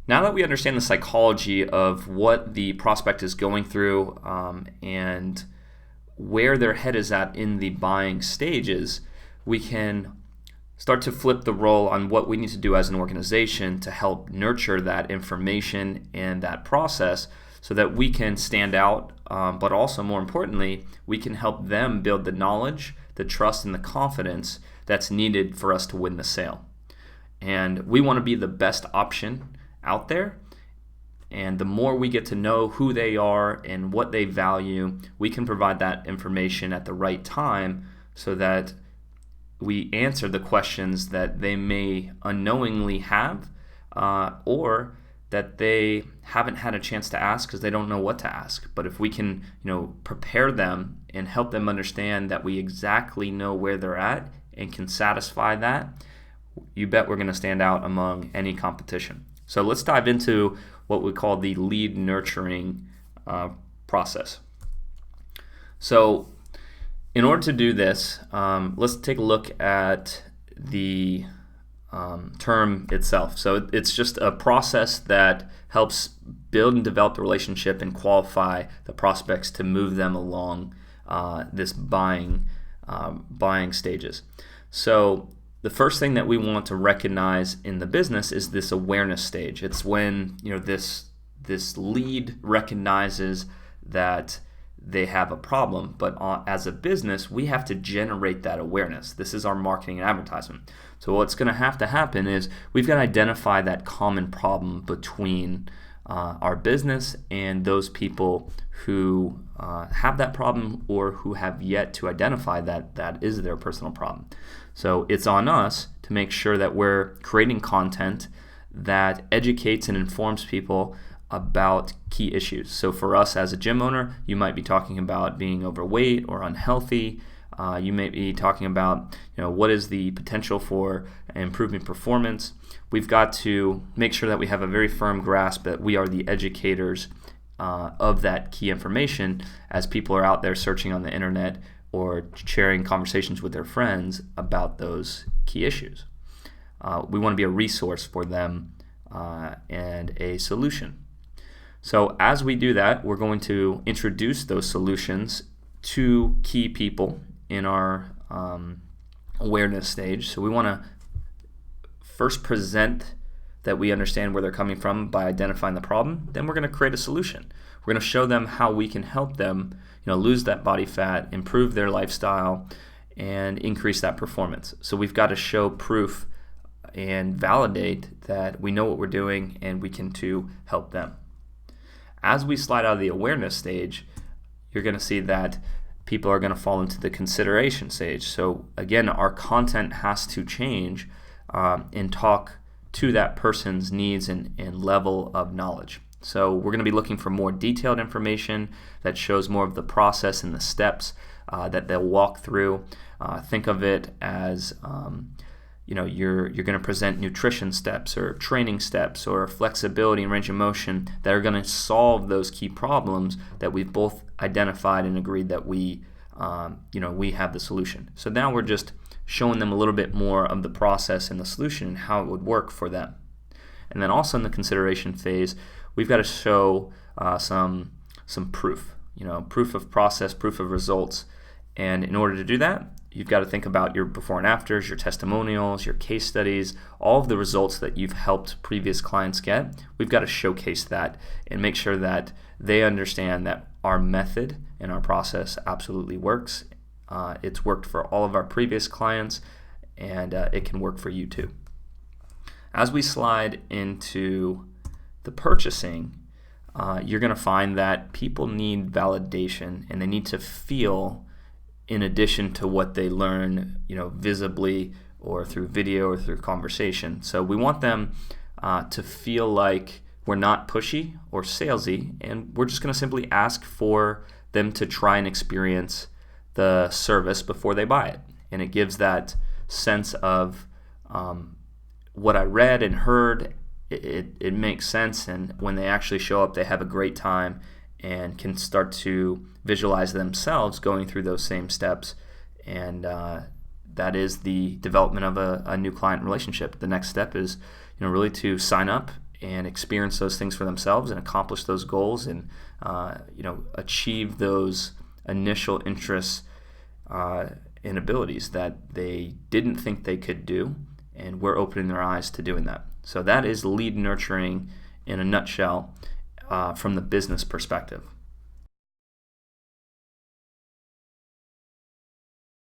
Now that we understand the psychology of what the prospect is going through and where their head is at in the buying stages, we can start to flip the role on what we need to do as an organization to help nurture that information and that process so that we can stand out, but also more importantly, we can help them build the knowledge, the trust, and the confidence that's needed for us to win the sale. And we want to be the best option out there. And the more we get to know who they are and what they value, we can provide that information at the right time so that we answer the questions that they may unknowingly have or that they haven't had a chance to ask because they don't know what to ask. But if we can, prepare them and help them understand that we exactly know where they're at and can satisfy that, you bet we're going to stand out among any competition. So let's dive into what we call the lead nurturing process. So in order to do this, let's take a look at the term itself. So it's just a process that helps build and develop the relationship and qualify the prospects to move them along this buying stages. So the first thing that we want to recognize in the business is this awareness stage. It's when this lead recognizes that they have a problem, but as a business, we have to generate that awareness. This is our marketing and advertisement. So what's going to have to happen is we've got to identify that common problem between our business and those people who have that problem or who have yet to identify that is their personal problem. So it's on us to make sure that we're creating content that educates and informs people about key issues. So for us as a gym owner, you might be talking about being overweight or unhealthy. You may be talking about what is the potential for improving performance. We've got to make sure that we have a very firm grasp that we are the educators of that key information as people are out there searching on the internet or sharing conversations with their friends about those key issues. We want to be a resource for them and a solution. So as we do that, we're going to introduce those solutions to key people in our awareness stage. So we want to first present that we understand where they're coming from by identifying the problem. Then we're going to create a solution. We're going to show them how we can help them lose that body fat, improve their lifestyle, and increase that performance. So we've got to show proof and validate that we know what we're doing and we can too help them. As we slide out of the awareness stage, you're going to see that people are going to fall into the consideration stage. So again, our content has to change and talk to that person's needs and level of knowledge. So we're going to be looking for more detailed information that shows more of the process and the steps that they'll walk through. Think of it as you're going to present nutrition steps or training steps or flexibility and range of motion that are going to solve those key problems that we've both identified and agreed that we have the solution. So now we're just showing them a little bit more of the process and the solution and how it would work for them. And then also in the consideration phase, we've got to show some proof, proof of process, proof of results. And in order to do that, you've got to think about your before and afters, your testimonials, your case studies, all of the results that you've helped previous clients get. We've got to showcase that and make sure that they understand that our method and our process absolutely works. It's worked for all of our previous clients, and it can work for you too. As we slide into the purchasing, you're going to find that people need validation and they need to feel in addition to what they learn, visibly or through video or through conversation. So we want them to feel like we're not pushy or salesy, and we're just going to simply ask for them to try and experience the service before they buy it. And it gives that sense of what I read and heard, it makes sense, and when they actually show up, they have a great time and can start to visualize themselves going through those same steps, and that is the development of a new client relationship. The next step is really to sign up and experience those things for themselves and accomplish those goals and achieve those initial interests and abilities that they didn't think they could do, and we're opening their eyes to doing that. So that is lead nurturing in a nutshell from the business perspective.